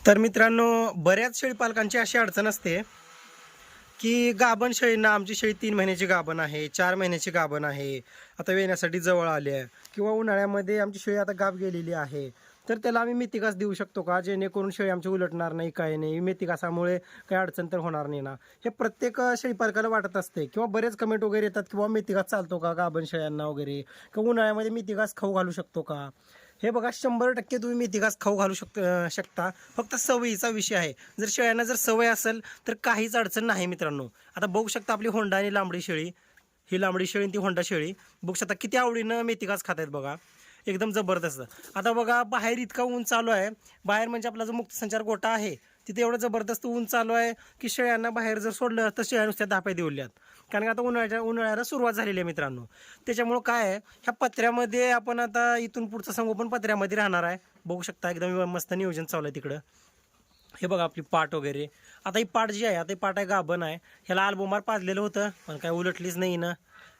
तर मित्रांनो, बऱ्याच शेळीपालकांची अशी अडचण असते की गाभण शेळींना, आमची शेळी 3 महिन्याची गाभण आहे, 4 महिन्याची गाभण आहे, आता वेण्यासाठी जवळ आली आहे, किंवा उन्हाळ्यामध्ये आमची शेळी आता गाभ गेलेली आहे, तर त्याला आम्ही मेथीकास देऊ शकतो का, जेणेकरून शेळी आमची उलटणार नाही, काही नाही, मेथीकासामुळे काही अडचण तर होणार नाही ना. हे प्रत्येक शेळीपालकाला वाटत असते, किंवा बरेच कमेंट वगैरे येतात किंवा मेथीकास चालतो का गाभण शेळ्यांना वगैरे, किंवा उन्हाळ्यामध्ये मेथीकास खाऊ घालू शकतो का. हे बघा, 100% तुम्ही मेथीकास खाऊ घालू शकता. फक्त सवयीचा विषय आहे. जर शेळ्यांना जर सवय असेल तर काहीच अडचण नाही मित्रांनो. आता बघू शकता आपली होंडा आणि लांबडी शेळी, ही लांबडी शेळी आणि ती होंडा शेळी बघू शकता किती आवडीनं मेथीकास खात आहेत बघा, एकदम जबरदस्त. आता बघा, बाहेर इतका ऊन चालू आहे, बाहेर म्हणजे आपला जो मुक्त संचार गोठा आहे तिथे एवढं जबरदस्त ऊन चालू आहे की शेळ्यांना बाहेर जर सोडलं तर शेळ्या नुसत्या धाप्या देऊल्यात, कारण आता उन्हाळ्याला सुरुवात झालेली आहे मित्रांनो. त्याच्यामुळं काय आहे, ह्या पत्र्यामध्ये आपण आता इथून पुढचं संगोपन पत्र्यामध्ये राहणार आहे. बघू शकता एकदम मस्त नियोजन चालू आहे तिकडं. हे बघा आपली पाट वगैरे. आता ही पाट जी आहे, आता ही पाट आहे गाभण आहे, ह्याला आलबोमार पाजलेलं होतं पण काय उलटलीच नाही ना.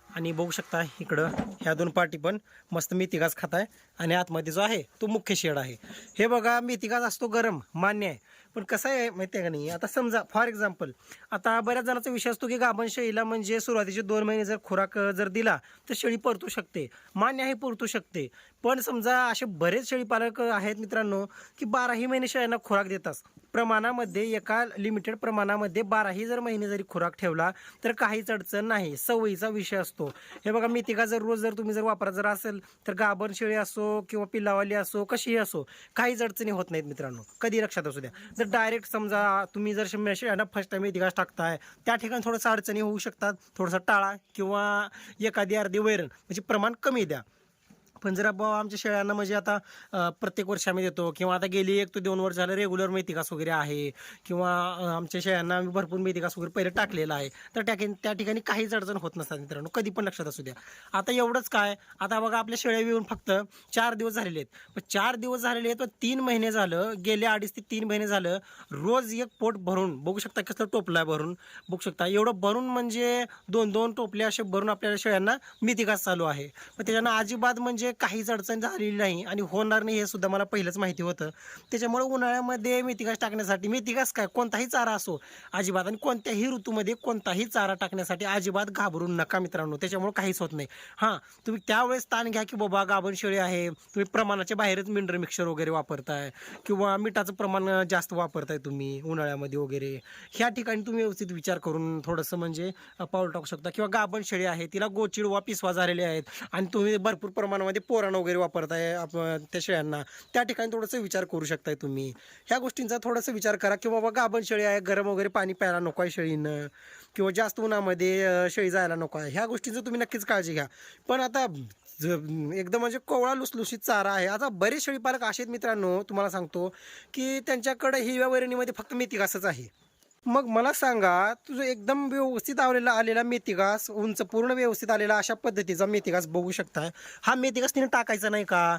आणि बघू शकता इकडं ह्या 2 पाटी पण मस्त मेथीकास खात आहे, आणि आतमध्ये जो आहे तो मुख्य शेड आहे. हे बघा, मेथीकास असतो गरम, मान्य आहे, पण कसं आहे माहिती आहे का नाही. आता समजा फॉर एक्झाम्पल, आता बऱ्याच जणांचा विषय असतो की गाभण शेळीला म्हणजे सुरुवातीचे 2 महिने जर खुराक जर दिला तर शेळी परतू शकते. मान्य आहे, परतू शकते, पण समजा असे बरेच शेळीपालक आहेत मित्रांनो की 12ही महिने शेळ्यांना खुराक देतात प्रमाणामध्ये, एका लिमिटेड प्रमाणामध्ये 12ही जर महिने जरी खुराक ठेवला तर काहीच अडचण नाही, सवयीचा विषय असतो. हे बघा, मेथीका जर रोज जर तुम्ही जर वापरत जर असेल तर गाभण शेळी असो किंवा पिल्लावाली असो, कशीही असो, काहीच अडचणी होत नाहीत मित्रांनो, कधी लक्षात असू द्या. जर डायरेक्ट समजा तुम्ही जर शेळ्यांना फर्स्ट टाइम मेथीकास टाकताय, त्या ठिकाणी थोडंसं अडचणी होऊ शकतात, थोडंसं टाळा किंवा एखादी अर्धी वैरण म्हणजे प्रमाण कमी द्या. पण जर आमच्या शेळ्यांना म्हणजे आता प्रत्येक वर्षी आम्ही देतो, किंवा आता गेली 1 ते 2 वर्ष झालं रेग्युलर मेथीकास वगैरे आहे, किंवा आमच्या शेळ्यांना आम्ही भरपूर मेथीकास वगैरे पहिले टाकलेला आहे, तर त्या ठिकाणी काहीच अडचण होत नसतात मित्रांनो, कधी पण लक्षात असू द्या. आता एवढंच काय, आता बघा आपल्या शेळ्या येऊन फक्त 4 दिवस झालेले आहेत, पण 4 दिवस झालेले आहेत, पण 3 महिने झालं, गेले 2.5 ते 3 महिने झालं रोज एक पोट भरून, बघू शकता कसं टोपला भरून, बघू शकता एवढं भरून, म्हणजे 2-2 टोपले असे भरून आपल्याला शेळ्यांना मेथीकास चालू आहे. पण त्याच्यानं अजिबात म्हणजे काहीच अडचण झालेली नाही, आणि होणार नाही हे सुद्धा मला पहिलंच माहिती होतं. त्याच्यामुळे उन्हाळ्यामध्ये मेथीकास टाकण्यासाठी, मेथीकास काय कोणताही चारा असो अजिबात, आणि कोणत्याही ऋतूमध्ये कोणताही चारा टाकण्यासाठी अजिबात घाबरू नका मित्रांनो, त्याच्यामुळे काहीच होत नाही. हां, तुम्ही त्यावेळेस ताण घ्या की बाबा गाभण शेळी आहे, तुम्ही प्रमाणाच्या बाहेरच मिनरल मिक्सर वगैरे वापरताय, किंवा मिठाचं प्रमाण जास्त वापरताय तुम्ही उन्हाळ्यामध्ये वगैरे, ह्या ठिकाणी तुम्ही व्यवस्थित विचार करून थोडंसं म्हणजे पाऊल टाकू शकता. किंवा गाभण शेळी आहे, तिला गोचिडवा पिसवा झालेले आहेत, आणि तुम्ही भरपूर प्रमाणामध्ये पोराण वगैरे वापरताय त्या शेळ्यांना, त्या ठिकाणी थोडंसं विचार करू शकताय तुम्ही. ह्या गोष्टींचा थोडासा विचार करा, किंवा बाबा गाभण शेळी आहे, गरम वगैरे पाणी प्यायला नको आहे शेळीनं, किंवा जास्त उन्हामध्ये शेळी जायला नको आहे, ह्या गोष्टींचं तुम्ही नक्कीच काळजी घ्या. पण आता एकदम म्हणजे कोवळा लुसलुशीत चारा आहे. आता बरेच शेळीपालक असे आहेत मित्रांनो, तुम्हाला सांगतो की त्यांच्याकडे हिरव्या वैरणीमध्ये फक्त मेथीकासच आहे. मग मला सांगा, तुझं एकदम व्यवस्थित आलेला मेथीकास, उंच पूर्ण व्यवस्थित आलेला अशा पद्धतीचा मेथीकास बघू शकताय, हा मेथीकास तिने टाकायचा नाही का?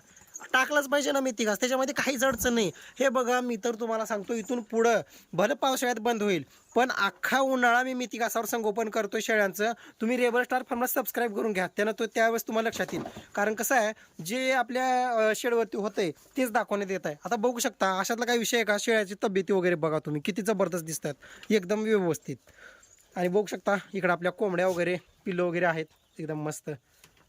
टाकलाच पाहिजे ना मेथीकास, त्याच्यामध्ये काहीच अडचण नाही. हे बघा, मी तर तुम्हाला सांगतो, इथून पुढं भलं पावसाळ्यात बंद होईल, पण अख्खा उन्हाळा मी मेथीकासावर संगोपन करतोय शेळ्यांचं. तुम्ही रेबल स्टार फार्मला सबस्क्राईब करून घ्या, त्यानं तो त्यावेळेस तुम्हाला लक्षात येईल. कारण कसं आहे, जे आपल्या शेडवरती होतंय तेच दाखवण्यात येत आहे. आता बघू शकता, अशातला काही विषय आहे का, शेळ्याची तब्येती वगैरे बघा तुम्ही, किती जबरदस्त दिसतात, एकदम व्यवस्थित. आणि बघू शकता इकडं आपल्या कोंबड्या वगैरे, पिल्लं वगैरे आहेत, एकदम मस्त.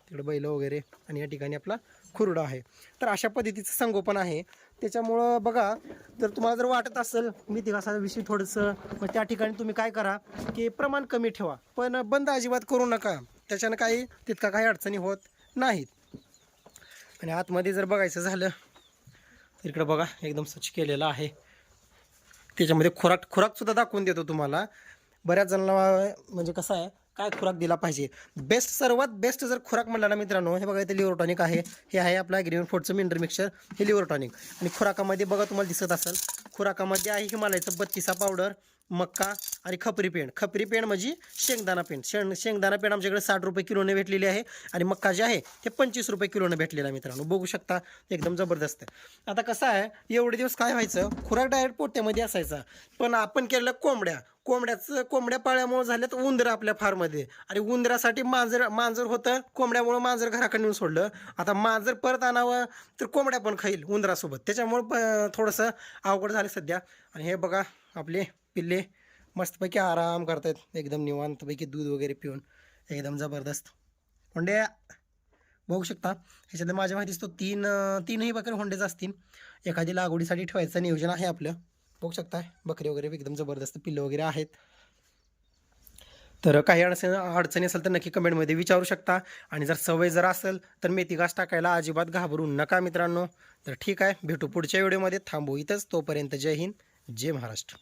तिकडे बैल वगैरे, आणि या ठिकाणी आपला खुरडा आहे. तर अशा पद्धतीचं संगोपन आहे. त्याच्यामुळं बघा, जर तुम्हाला जर वाटत असेल मेथीकासाविषयी थोडंसं, मग त्या ठिकाणी तुम्ही काय करा की प्रमाण कमी ठेवा, पण बंद अजिबात करू नका, त्याच्यानं काही अडचणी होत नाहीत. आणि आतमध्ये जर बघायचं झालं तर इकडं बघा, एकदम स्वच्छ केलेलं आहे. त्याच्यामध्ये खुराकसुद्धा दाखवून देतो तुम्हाला. बऱ्याच जणांना म्हणजे कसं आहे, काय खुराक दिला पाहिजे, सर्वात बेस्ट जर खुराक म्हणला ना मित्रांनो, हे बघा इथे लिव्हर टॉनिक आहे, हे आहे आपला ग्रीन फूडचं मिनरल मिक्सर, हे लिव्हर टॉनिक. आणि खुराकामध्ये बघा तुम्हाला दिसत असेल, खुराकामध्ये आहे हिमालयाचं 32 पावडर, मक्का आणि खपरी पेंड म्हणजे शेंगदाणा पेंड शेंगदाणा पेंड आमच्याकडे 60 रुपये किलोने भेटलेली आहे आणि मक्का जे आहे ते 25 रुपये किलोने भेटलेला आहे मित्रांनो. बघू शकता एकदम जबरदस्त आहे. आता कसं आहे एवढे दिवस काय व्हायचं खुराक डायरेक्ट पोट्यामध्ये असायचा, पण आपण केलं कोंबड्या पाळल्यामुळे झाल्यात उंदरं आपल्या फार्ममध्ये आणि उंदरासाठी मांजर होतं, कोंबड्यामुळे मांजर घराकडे नेऊन सोडलं. आता मांजर परत आणावं तर कोंबड्या पण खाईल उंदरासोबत, त्याच्यामुळं थोडंसं अवघड झालं सध्या. आणि हे बघा आपले पिल्ले मस्तपैकी आराम करतायत एकदम निवांतपैकी दूध वगैरे पिऊन एकदम जबरदस्त. होंडे बघू शकता ह्याच्यात माझ्या माहितीच तो तीनही बकरे होंडेच असतील. एखादी लागवडीसाठी ठेवायचं नियोजन आहे आपलं. बघू शकता बकरी वगैरे एकदम जबरदस्त पिल्लं वगैरे आहेत. तर काही अडचणी असेल तर नक्की कमेंटमध्ये विचारू शकता. आणि जर असेल तर मेथी घास टाकायला अजिबात घाबरू नका मित्रांनो. तर ठीक आहे, भेटू पुढच्या व्हिडिओमध्ये. थांबू इथंच. तोपर्यंत जय हिंद, जय महाराष्ट्र.